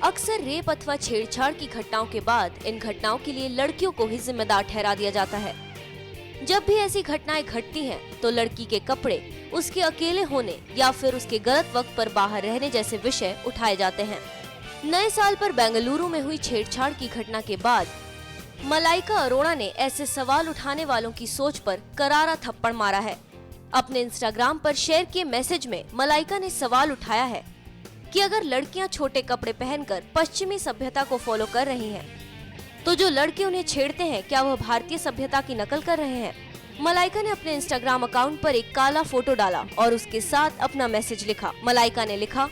अक्सर रेप अथवा छेड़छाड़ की घटनाओं के बाद इन घटनाओं के लिए लड़कियों को ही जिम्मेदार ठहरा दिया जाता है। जब भी ऐसी घटनाएं घटती हैं, तो लड़की के कपड़े, उसके अकेले होने या फिर उसके गलत वक्त पर बाहर रहने जैसे विषय उठाए जाते हैं। नए साल पर बेंगलुरु में हुई छेड़छाड़ की घटना के बाद मलाइका अरोड़ा ने ऐसे सवाल उठाने वालों की सोच पर करारा थप्पड़ मारा है। अपने इंस्टाग्राम पर शेयर किए मैसेज में मलाइका ने सवाल उठाया है कि अगर लड़कियां छोटे कपड़े पहनकर पश्चिमी सभ्यता को फॉलो कर रही हैं, तो जो लड़के उन्हें छेड़ते हैं क्या वह भारतीय सभ्यता की नकल कर रहे हैं। मलाइका ने अपने इंस्टाग्राम अकाउंट पर एक काला फोटो डाला और उसके साथ अपना मैसेज लिखा। मलाइका ने लिखा,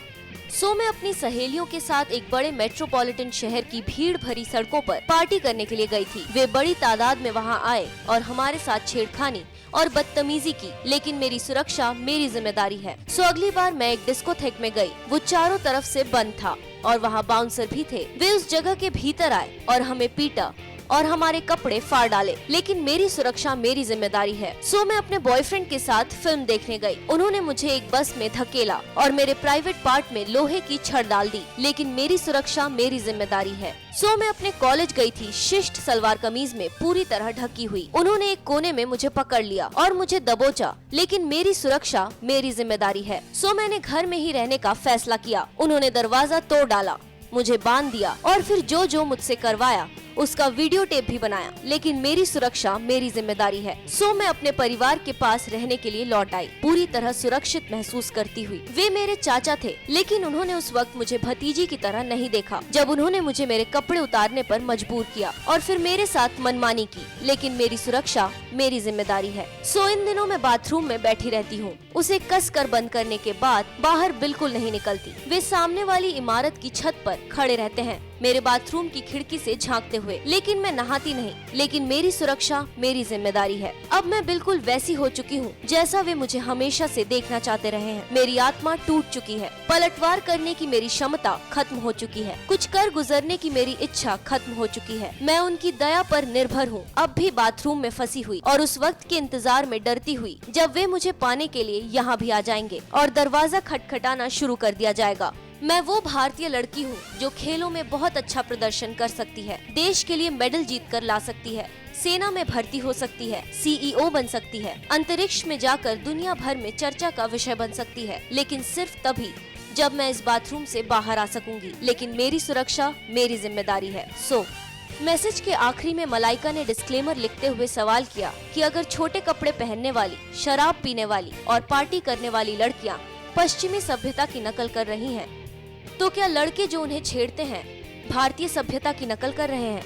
मैं अपनी सहेलियों के साथ एक बड़े मेट्रोपॉलिटन शहर की भीड़ भरी सड़कों पर पार्टी करने के लिए गई थी। वे बड़ी तादाद में वहां आए और हमारे साथ छेड़खानी और बदतमीजी की, लेकिन मेरी सुरक्षा मेरी जिम्मेदारी है। अगली बार मैं एक डिस्कोथेक में गई, वो चारों तरफ से बंद था और वहाँ बाउंसर भी थे। वे उस जगह के भीतर आए और हमें पीटा और हमारे कपड़े फाड़ डाले, लेकिन मेरी सुरक्षा मेरी जिम्मेदारी है। मैं अपने बॉयफ्रेंड के साथ फिल्म देखने गई। उन्होंने मुझे एक बस में धकेला और मेरे प्राइवेट पार्ट में लोहे की छड़ डाल दी, लेकिन मेरी सुरक्षा मेरी जिम्मेदारी है। मैं अपने कॉलेज गई थी, शिष्ट सलवार कमीज में पूरी तरह ढकी हुई। उन्होंने एक कोने में मुझे पकड़ लिया और मुझे दबोचा, लेकिन मेरी सुरक्षा मेरी जिम्मेदारी है। मैंने घर में ही रहने का फैसला किया। उन्होंने दरवाजा तोड़ डाला, मुझे बांध दिया और फिर जो मुझसे करवाया उसका वीडियो टेप भी बनाया, लेकिन मेरी सुरक्षा मेरी जिम्मेदारी है। मैं अपने परिवार के पास रहने के लिए लौट आई, पूरी तरह सुरक्षित महसूस करती हुई। वे मेरे चाचा थे, लेकिन उन्होंने उस वक्त मुझे भतीजी की तरह नहीं देखा, जब उन्होंने मुझे मेरे कपड़े उतारने पर मजबूर किया और फिर मेरे साथ मनमानी की, लेकिन मेरी सुरक्षा मेरी जिम्मेदारी है। इन दिनों मैं बाथरूम में बैठी रहती हूँ। उसे कस कर बंद करने के बाद बाहर बिल्कुल नहीं निकलती। वे सामने वाली इमारत की छत पर खड़े रहते हैं, मेरे बाथरूम की खिड़की से झांकते हुए, लेकिन मैं नहाती नहीं, लेकिन मेरी सुरक्षा मेरी जिम्मेदारी है। अब मैं बिल्कुल वैसी हो चुकी हूँ जैसा वे मुझे हमेशा से देखना चाहते रहे हैं। मेरी आत्मा टूट चुकी है, पलटवार करने की मेरी क्षमता खत्म हो चुकी है, कुछ कर गुजरने की मेरी इच्छा खत्म हो चुकी है। मैं उनकी दया पर निर्भर हूँ, अब भी बाथरूम में फंसी हुई और उस वक्त के इंतजार में डरती हुई जब वे मुझे पाने के लिए यहाँ भी आ जाएंगे और दरवाजा खटखटाना शुरू कर दिया जाएगा। मैं वो भारतीय लड़की हूँ जो खेलों में बहुत अच्छा प्रदर्शन कर सकती है, देश के लिए मेडल जीत कर ला सकती है, सेना में भर्ती हो सकती है, सीईओ बन सकती है, अंतरिक्ष में जाकर दुनिया भर में चर्चा का विषय बन सकती है, लेकिन सिर्फ तभी जब मैं इस बाथरूम से बाहर आ सकूंगी। लेकिन मेरी सुरक्षा मेरी जिम्मेदारी है। मैसेज के आखिरी में मलाइका ने डिस्क्लेमर लिखते हुए सवाल किया कि अगर छोटे कपड़े पहनने वाली, शराब पीने वाली और पार्टी करने वाली लड़कियां पश्चिमी सभ्यता की नकल कर रही हैं, तो क्या लड़के जो उन्हें छेड़ते हैं भारतीय सभ्यता की नकल कर रहे हैं।